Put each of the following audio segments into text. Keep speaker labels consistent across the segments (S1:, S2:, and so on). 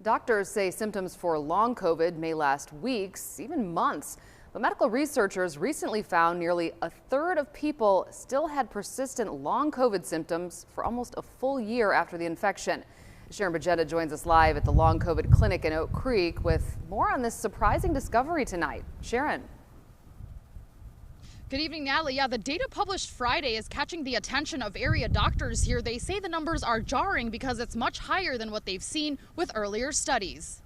S1: Doctors say symptoms for long COVID may last weeks, even months. But medical researchers recently found nearly a third of people still had persistent long COVID symptoms for almost a full year after the infection. Sharon Bajetta joins us live at the Long COVID Clinic in Oak Creek with more on this surprising discovery tonight. Sharon.
S2: Good evening, Natalie. Yeah, the data published Friday is catching the attention of area doctors here. They say the numbers are jarring because it's much higher than what they've seen with earlier studies.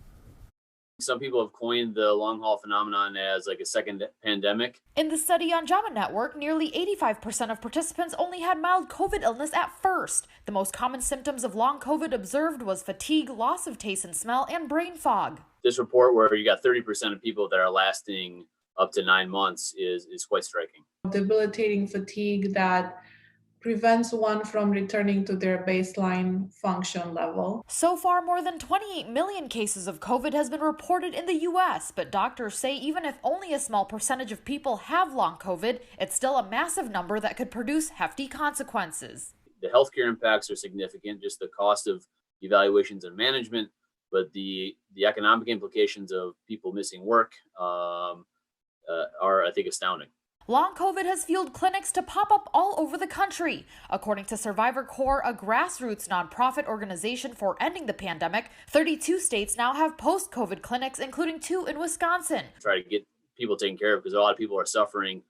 S3: Some people have coined the long haul phenomenon as like a second pandemic.
S4: In the study on JAMA Network, nearly 85% of participants only had mild COVID illness at first. The most common symptoms of long COVID observed was fatigue, loss of taste and smell, and brain fog.
S3: This report where you got 30% of people that are lasting up to 9 months is quite striking.
S5: Debilitating fatigue that prevents one from returning to their baseline function level.
S4: So far, more than 28 million cases of COVID has been reported in the U.S., but doctors say even if only a small percentage of people have long COVID, it's still a massive number that could produce hefty consequences.
S3: The healthcare impacts are significant, just the cost of evaluations and management, but the economic implications of people missing work are, I think, astounding.
S4: Long COVID has fueled clinics to pop up all over the country. According to Survivor Corps, a grassroots nonprofit organization for ending the pandemic, 32 states now have post-COVID clinics, including 2 in Wisconsin.
S3: Try to get people taken care of because a lot of people are suffering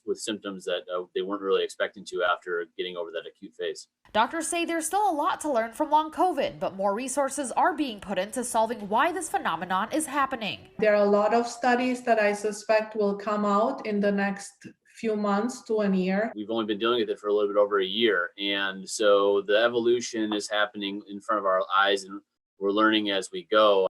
S3: with symptoms that they weren't really expecting to after getting over that acute phase.
S4: Doctors say there's still a lot to learn from long COVID, but more resources are being put into solving why this phenomenon is happening.
S5: There are a lot of studies that I suspect will come out in the next few months to a year.
S3: We've only been dealing with it for a little bit over a year, and so the evolution is happening in front of our eyes, and we're learning as we go.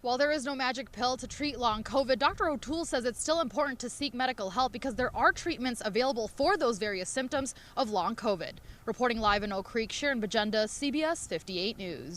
S2: While there is no magic pill to treat long COVID, Dr. O'Toole says it's still important to seek medical help because there are treatments available for those various symptoms of long COVID. Reporting live in Oak Creek, Sharon Bajenda, CBS 58 News.